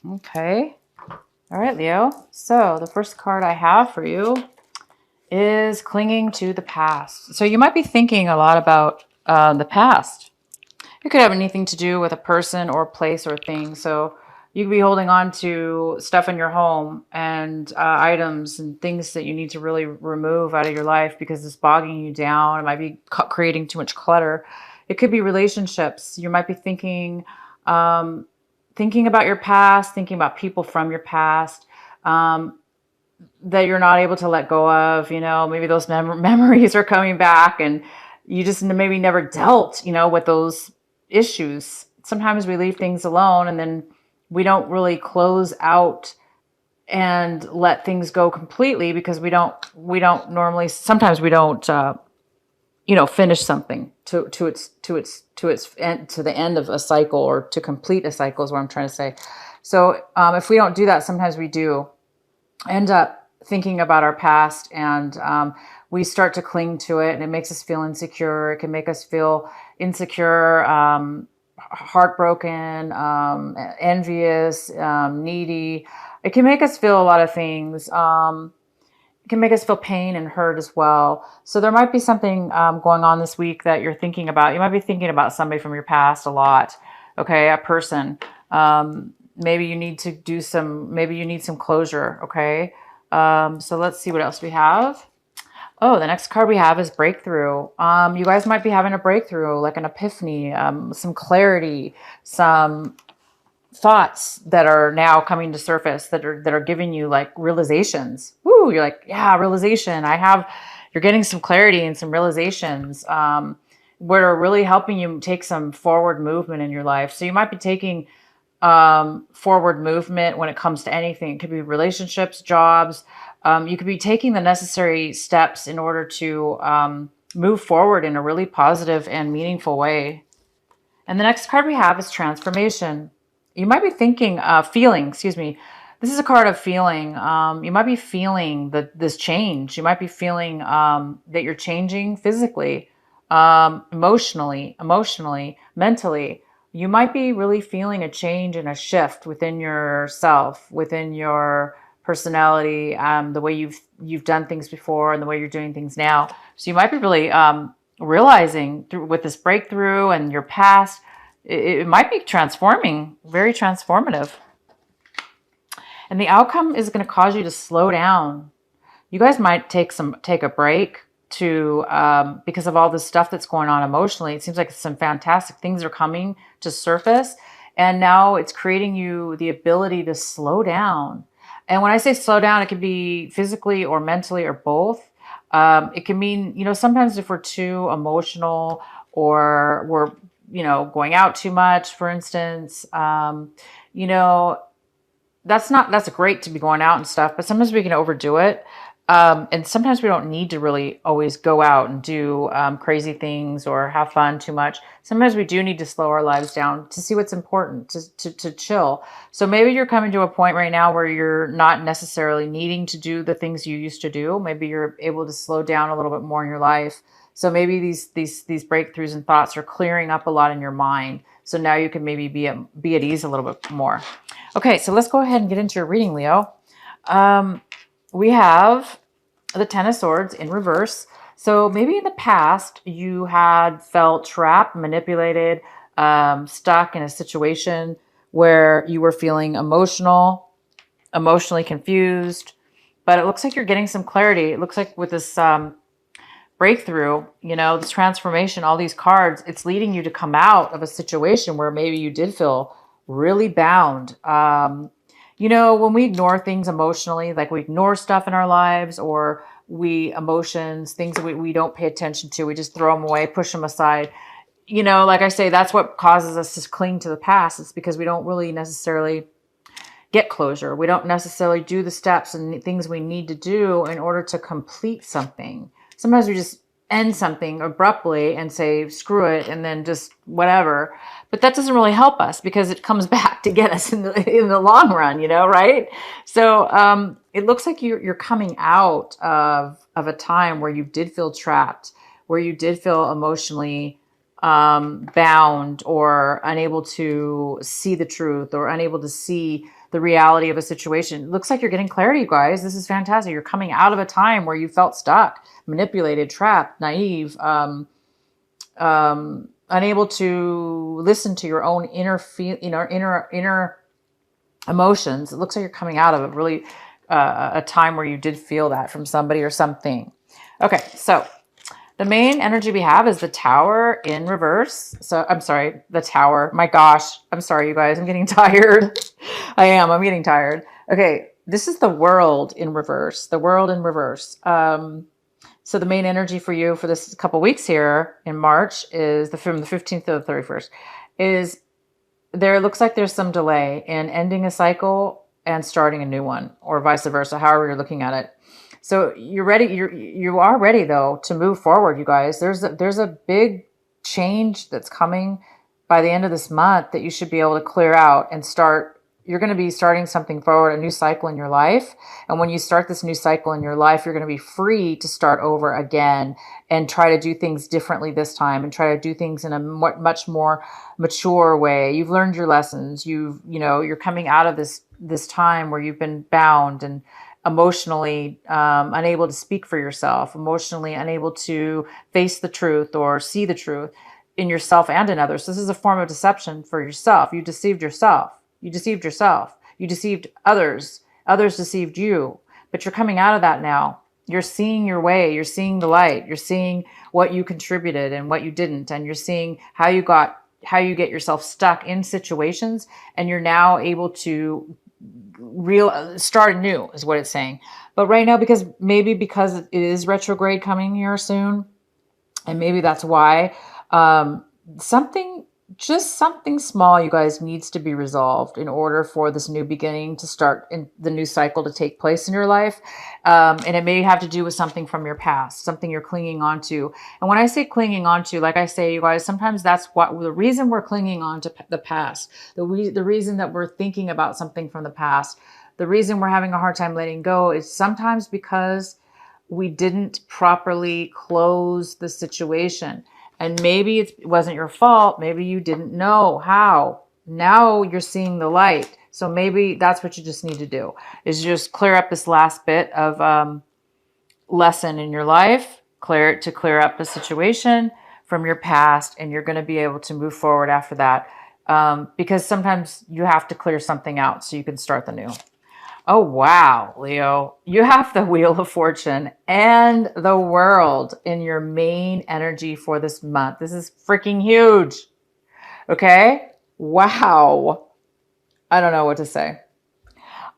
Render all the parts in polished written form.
Okay. All right, Leo. So the first card I have for you is clinging to the past. So you might be thinking a lot about the past. It could have anything to do with a person or place or thing. So you could be holding on to stuff in your home and items and things that you need to really remove out of your life because it's bogging you down. It might be creating too much clutter. It could be relationships. You might be um, thinking about your past, thinking about people from your past. Um, that you're not able to let go of, maybe those memories are coming back and you just maybe never dealt, with those issues. Sometimes we leave things alone and then we don't really close out and let things go completely because we don't normally, sometimes we don't, finish something to its end, to the end of a cycle, or to complete a cycle is what I'm trying to say. So if we don't do that, sometimes we do end up thinking about our past, and we start to cling to it, and it makes us feel insecure. It can make us feel insecure, heartbroken, envious, needy. It can make us feel a lot of things. It can make us feel pain and hurt as well. So there might be something going on this week that you're thinking about. You might be thinking about somebody from your past a lot. Okay, a person. Maybe you need to do some. Maybe you need some closure. Okay. So let's see what else we have. Oh, the next card we have is breakthrough. You guys might be having a breakthrough, like an epiphany, some clarity, some thoughts that are now coming to surface that are giving you like realizations. Woo, you're like, yeah, realization. You're getting some clarity and some realizations where are really helping you take some forward movement in your life. So you might be taking forward movement when it comes to anything. It could be relationships, jobs. You could be taking the necessary steps in order to move forward in a really positive and meaningful way. And the next card we have is transformation. You might be thinking, feeling, excuse me. This is a card of feeling. You might be feeling this change. You might be feeling that you're changing physically, emotionally, mentally. You might be really feeling a change and a shift within yourself, within your personality, the way you've done things before and the way you're doing things now. So you might be really realizing through with this breakthrough and your past, it might be transforming, very transformative. And the outcome is going to cause you to slow down. You guys might take a break to because of all this stuff that's going on emotionally. It seems like some fantastic things are coming to surface, and now it's creating you the ability to slow down. And when I say slow down, it could be physically or mentally or both. It can mean, sometimes if we're too emotional or we're, going out too much, for instance, you know, that's great to be going out and stuff, but sometimes we can overdo it. And sometimes we don't need to really always go out and do crazy things or have fun too much. Sometimes we do need to slow our lives down to see what's important, to chill. So maybe you're coming to a point right now where you're not necessarily needing to do the things you used to do. Maybe you're able to slow down a little bit more in your life. So maybe these breakthroughs and thoughts are clearing up a lot in your mind. So now you can maybe be at ease a little bit more. Okay, so let's go ahead and get into your reading, Leo. We have the Ten of Swords in reverse. So maybe in the past you had felt trapped, manipulated, stuck in a situation where you were feeling emotionally confused. But it looks like you're getting some clarity. It looks like with this breakthrough, this transformation, all these cards, it's leading you to come out of a situation where maybe you did feel really bound. When we ignore things emotionally, like we ignore stuff in our lives, or things that we don't pay attention to, we just throw them away, push them aside. Like I say, that's what causes us to cling to the past. It's because we don't really necessarily get closure. We don't necessarily do the steps and things we need to do in order to complete something. Sometimes we just end something abruptly and say, screw it, and then just whatever. But that doesn't really help us because it comes back to get us in the long run, right? So it looks like you're coming out of a time where you did feel trapped, where you did feel emotionally bound or unable to see the truth or unable to see the reality of a situation. It looks like you're getting clarity, you guys. This is fantastic. You're coming out of a time where you felt stuck, manipulated, trapped, naive, unable to listen to your own inner emotions. It looks like you're coming out of a time where you did feel that from somebody or something. Okay, so the main energy we have is the Tower in reverse. So I'm sorry, the Tower. My gosh, I'm sorry, you guys. I'm getting tired. I'm getting tired. Okay, this is the World in reverse. The World in reverse. So the main energy for you for this couple weeks here in March is from the 15th to the 31st is there looks like there's some delay in ending a cycle and starting a new one, or vice versa, however you're looking at it. So you're ready. You are ready though to move forward, you guys. There's a big change that's coming by the end of this month that you should be able to clear out and start. You're going to be starting something forward, a new cycle in your life. And when you start this new cycle in your life, you're going to be free to start over again and try to do things differently this time and try to do things in a much more mature way. You've learned your lessons. You're coming out of this time where you've been bound and emotionally unable to speak for yourself, emotionally unable to face the truth or see the truth in yourself and in others. This is a form of deception for yourself. You deceived yourself. You deceived yourself. You deceived others. Others deceived you. But you're coming out of that now. You're seeing your way. You're seeing the light. You're seeing what you contributed and what you didn't. And you're seeing how you get yourself stuck in situations. And you're now able to start anew is what it's saying. But right now, because it is retrograde coming here soon, and maybe that's why something small, you guys, needs to be resolved in order for this new beginning to start in the new cycle to take place in your life. And it may have to do with something from your past, something you're clinging on to. And when I say clinging on to, like I say, you guys, sometimes that's the reason we're clinging on to the past, the reason that we're thinking about something from the past, the reason we're having a hard time letting go is sometimes because we didn't properly close the situation. And maybe it wasn't your fault. Maybe you didn't know how. Now you're seeing the light. So maybe that's what you just need to do, is just clear up this last bit of lesson in your life, clear up the situation from your past, and you're going to be able to move forward after that. Because sometimes you have to clear something out so you can start the new. Oh, wow, Leo, you have the Wheel of Fortune and the World in your main energy for this month. This is freaking huge. Okay. Wow. I don't know what to say.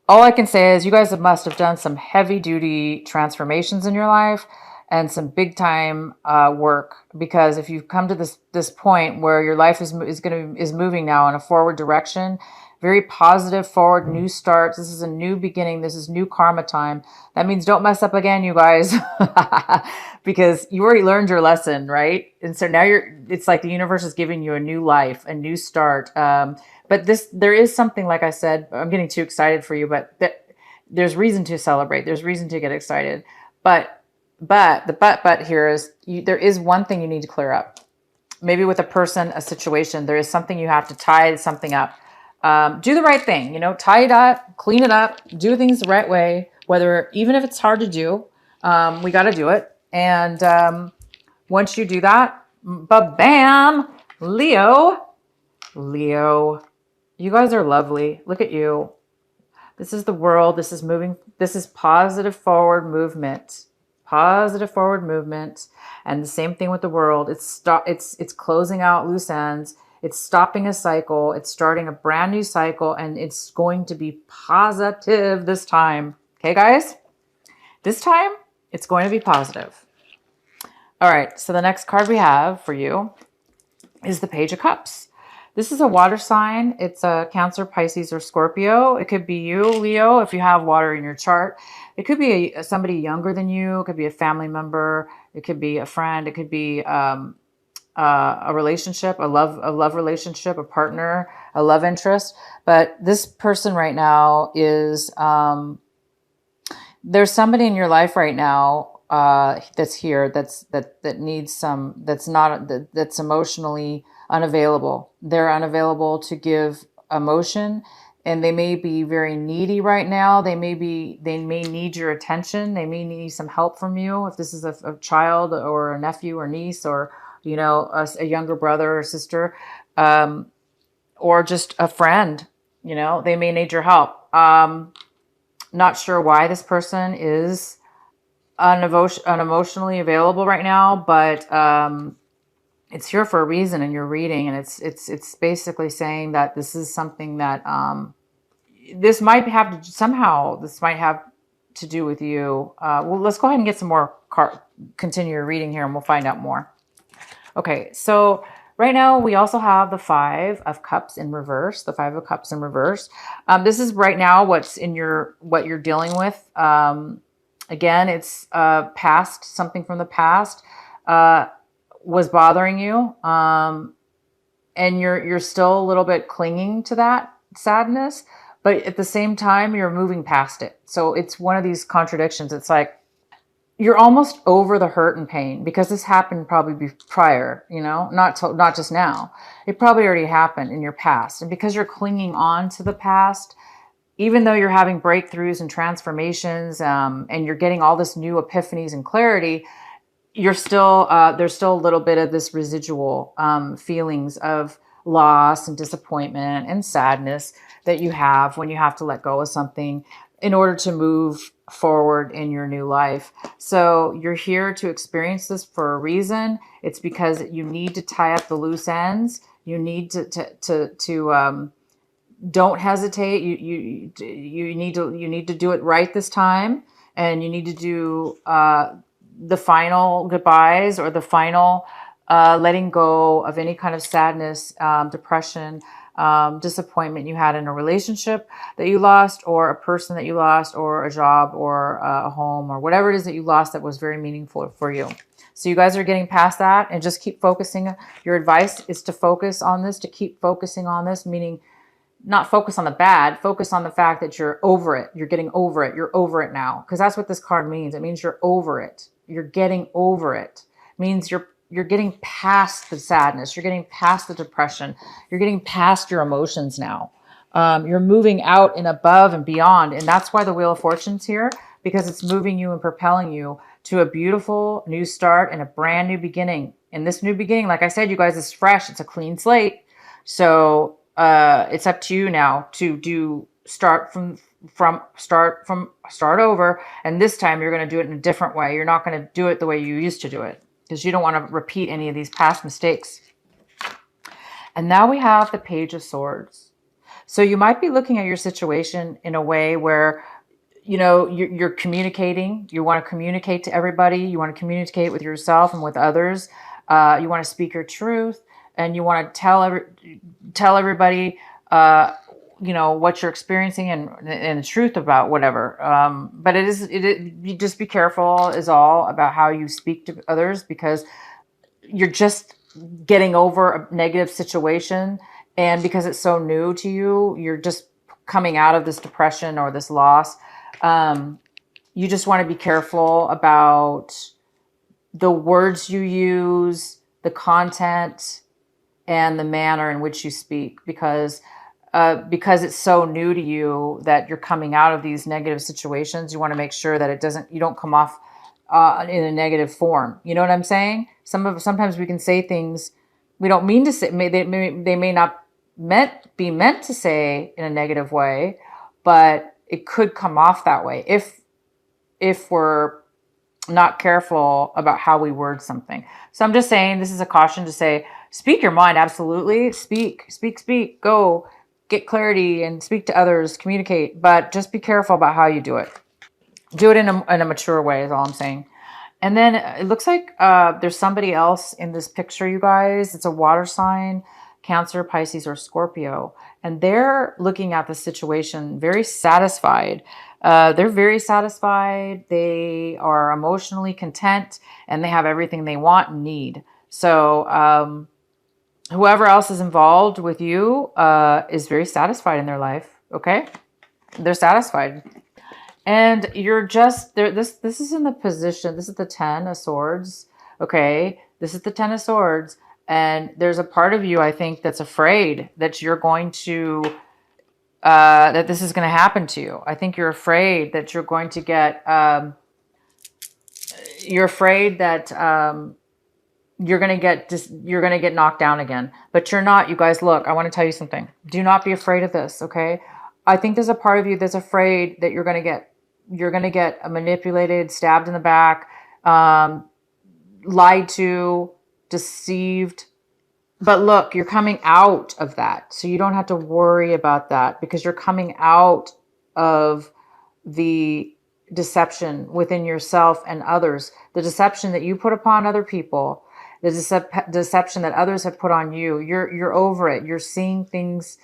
All I can say is you guys must have done some heavy duty transformations in your life and some big time work, because if you've come to this point where your life is moving now in a forward direction, very positive, forward, new starts. This is a new beginning. This is new karma time. That means don't mess up again, you guys, because you already learned your lesson, right? And so now it's like the universe is giving you a new life, a new start. But there is something, like I said, I'm getting too excited for you, but there's reason to celebrate. There's reason to get excited. But the here is there is one thing you need to clear up. Maybe with a person, a situation, there is something you have to tie something up. Do the right thing, tie it up, clean it up, do things the right way, even if it's hard to do, we got to do it. And once you do that, bam, Leo, you guys are lovely. Look at you. This is the World. This is moving. This is positive forward movement. And the same thing with the World. It's closing out loose ends. It's stopping a cycle. It's starting a brand new cycle, and it's going to be positive this time. Okay, guys? This time, it's going to be positive. All right, so the next card we have for you is the Page of Cups. This is a water sign. It's a Cancer, Pisces, or Scorpio. It could be you, Leo, if you have water in your chart. It could be somebody younger than you. It could be a family member. It could be a friend. It could be a relationship, a love relationship, a partner, a love interest. But this person right now is, there's somebody in your life right now that's here, that needs some, that's emotionally unavailable. They're unavailable to give emotion, and they may be very needy right now. They may need your attention. They may need some help from you. If this is a child or a nephew or niece, or a younger brother or sister, or just a friend, they may need your help. Not sure why this person is unemotionally available right now, but it's here for a reason in your reading, and it's basically saying that this is something that this might have to do with you. Well, let's go ahead and get some more continue your reading here, and we'll find out more. Okay, so right now we also have the Five of Cups in reverse. The Five of Cups in reverse. This is right now what you're dealing with. Again, it's past, something from the past was bothering you, and you're still a little bit clinging to that sadness, but at the same time you're moving past it. So it's one of these contradictions. It's like you're almost over the hurt and pain, because this happened probably prior, not just now. It probably already happened in your past, and because you're clinging on to the past, even though you're having breakthroughs and transformations, and you're getting all this new epiphanies and clarity, you're still there's still a little bit of this residual feelings of loss and disappointment and sadness that you have when you have to let go of something in order to move forward in your new life. So you're here to experience this for a reason. It's because you need to tie up the loose ends. You need to don't hesitate. You need to do it right this time, and you need to do the final goodbyes, or the final letting go of any kind of sadness, depression, disappointment you had in a relationship that you lost, or a person that you lost, or a job, or a home, or whatever it is that you lost that was very meaningful for you. So you guys are getting past that, and just keep focusing. Your advice is to focus on this, to keep focusing on this, meaning not focus on the bad, focus on the fact that you're over it. You're getting over it. You're over it now. Because that's what this card means. It means you're over it. You're getting over it. It means you're getting past the sadness. You're getting past the depression. You're getting past your emotions now. You're moving out and above and beyond. And that's why the Wheel of Fortune's here, because it's moving you and propelling you to a beautiful new start and a brand new beginning. And this new beginning, like I said, you guys, is fresh. It's a clean slate. So it's up to you now to start over. And this time you're going to do it in a different way. You're not going to do it the way you used to do it, because you don't want to repeat any of these past mistakes. And now we have the Page of Swords. So you might be looking at your situation in a way where, you're communicating. You want to communicate to everybody. You want to communicate with yourself and with others. You want to speak your truth, and you want to tell everybody, what you're experiencing and the truth about whatever. But you just be careful is all about how you speak to others, because you're just getting over a negative situation. And because it's so new to you, you're just coming out of this depression or this loss. You just want to be careful about the words you use, the content, and the manner in which you speak, because it's so new to you that you're coming out of these negative situations. You want to make sure that you don't come off in a negative form. You know what I'm saying? Sometimes we can say things we don't mean to say. They may not be meant to say in a negative way, but it could come off that way if we're not careful about how we word something. So I'm just saying, this is a caution to say, speak your mind. Absolutely. Speak, go get clarity and speak to others, communicate, but just be careful about how you do it. Do it in a mature way is all I'm saying. And then it looks like there's somebody else in this picture, you guys. It's a water sign, Cancer, Pisces, or Scorpio. And they're looking at the situation very satisfied. They're very satisfied. They are emotionally content, and they have everything they want and need. So whoever else is involved with you is very satisfied in their life. Okay? They're satisfied. And you're just there. This is in the position. This is the 10 of swords. Okay. This is the 10 of swords. And there's a part of you, I think, that's afraid that you're going to, that this is going to happen to you. I think you're afraid that you're going to get, you're afraid that, you're going to get knocked down again, but you're not. You guys, look, I want to tell you something. Do not be afraid of this. Okay. I think there's a part of you that's afraid that you're going to get manipulated, stabbed in the back, um, lied to, deceived. But look, you're coming out of that. So you don't have to worry about that because you're coming out of the deception within yourself and others, the deception that you put upon other people, the deception that others have put on you. You're over it. You're seeing things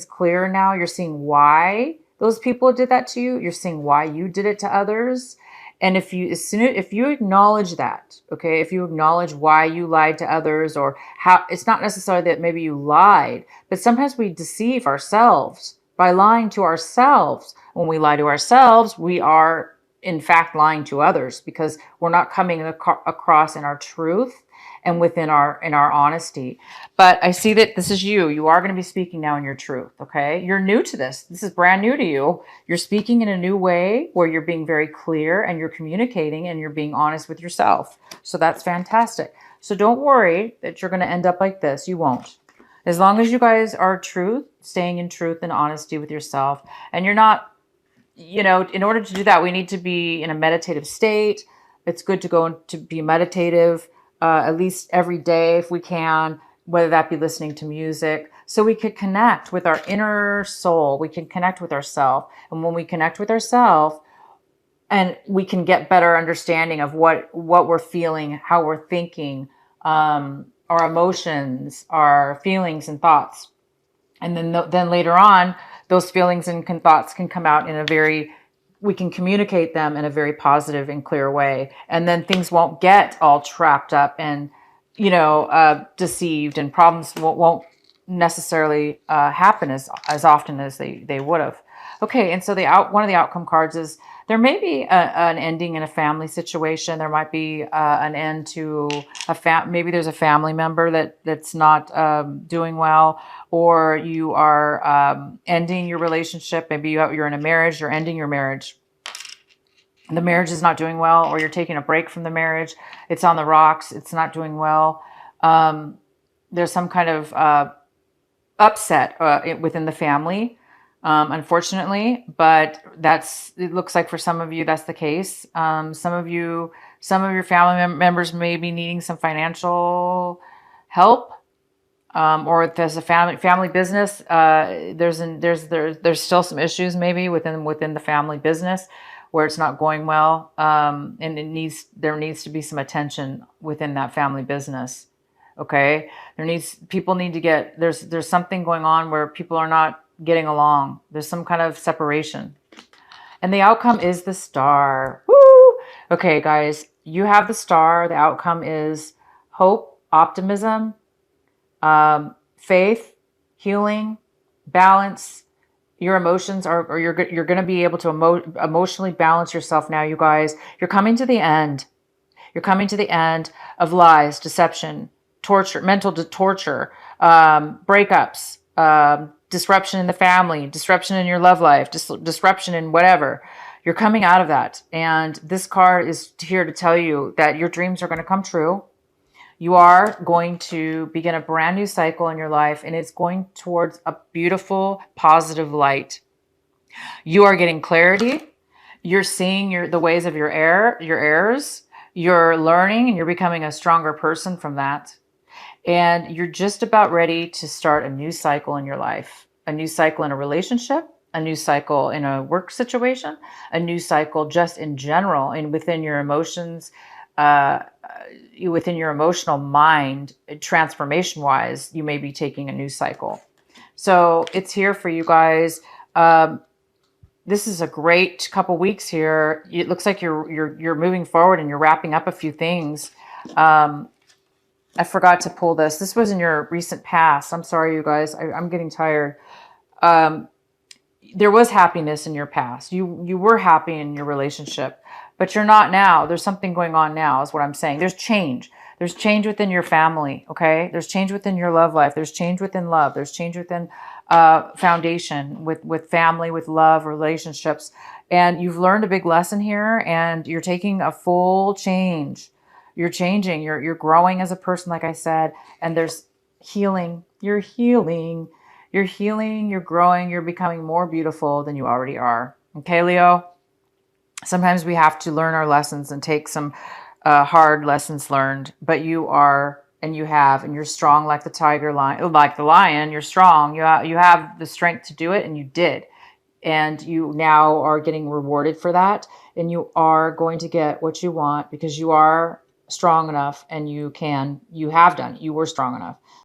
clear now. You're seeing why those people did that to you. You're seeing why you did it to others. And if you acknowledge that, okay, if you acknowledge why you lied to others, or how, it's not necessarily that maybe you lied, but sometimes we deceive ourselves by lying to ourselves. When we lie to ourselves, we are in fact lying to others because we're not coming across in our truth and within our honesty. But I see that this is you. You are going to be speaking now in your truth. Okay. You're new to this. This is brand new to you. You're speaking in a new way where you're being very clear and you're communicating and you're being honest with yourself. So that's fantastic. So don't worry that you're going to end up like this. You won't. As long as you guys are truth, staying in truth and honesty with yourself, and you're not, in order to do that, we need to be in a meditative state. It's good to go to be meditative at least every day if we can, whether that be listening to music, so we could connect with our inner soul. We can connect with ourselves. And when we connect with ourselves, and we can get better understanding of what we're feeling, how we're thinking, our emotions, our feelings and thoughts. And then later on, those feelings and thoughts can come out in we can communicate them in a very positive and clear way. And then things won't get all trapped up and, deceived, and problems won't necessarily happen as often as they would have. Okay. And so one of the outcome cards is there may be an ending in a family situation. There might be an end to maybe there's a family member that's not doing well, or you are ending your relationship. Maybe you're in a marriage, you're ending your marriage. The marriage is not doing well, or you're taking a break from the marriage. It's on the rocks. It's not doing well. There's some kind of upset within the family, unfortunately, but it looks like for some of you, that's the case. Some of your family members may be needing some financial help. Or if there's a family business, there's still some issues maybe within the family business where it's not going well, and there needs to be some attention within that family business. Okay, people need to get there's something going on where people are not getting along. There's some kind of separation, and the outcome is the star. Woo! Okay, guys, you have the star. The outcome is hope, optimism, faith, healing, balance. Your emotions you're going to be able to emotionally balance yourself now, you guys. You're coming to the end. You're coming to the end of lies, deception, torture, mental torture, breakups, disruption in the family, disruption in your love life, disruption in whatever. You're coming out of that. And this card is here to tell you that your dreams are going to come true. You are going to begin a brand new cycle in your life, and it's going towards a beautiful, positive light. You are getting clarity. You're seeing the ways of your errors. You're learning, and you're becoming a stronger person from that. And you're just about ready to start a new cycle in your life, a new cycle in a relationship, a new cycle in a work situation, a new cycle just in general and within your emotions, within your emotional mind, transformation wise. You may be taking a new cycle. So it's here for you guys. This is a great couple weeks here. It looks like you're moving forward and you're wrapping up a few things. I forgot to pull this. This was in your recent past. I'm sorry, you guys. I'm getting tired. there was happiness in your past. You were happy in your relationship, but you're not now. There's something going on now, is what I'm saying. There's change. There's change within your family, okay? There's change within your love life. There's change within love. There's change within foundation, with family, with love, relationships. And you've learned a big lesson here, and you're taking a full change. You're changing. You're growing as a person, like I said, and there's healing. You're healing. You're healing, you're growing, you're becoming more beautiful than you already are. Okay, Leo? Sometimes we have to learn our lessons and take some hard lessons learned, but you are, and you have, and you're strong like the tiger lion, like the lion. You're strong. You have the strength to do it, and you did. And you now are getting rewarded for that, and you are going to get what you want because you are strong enough, and you have done. You were strong enough.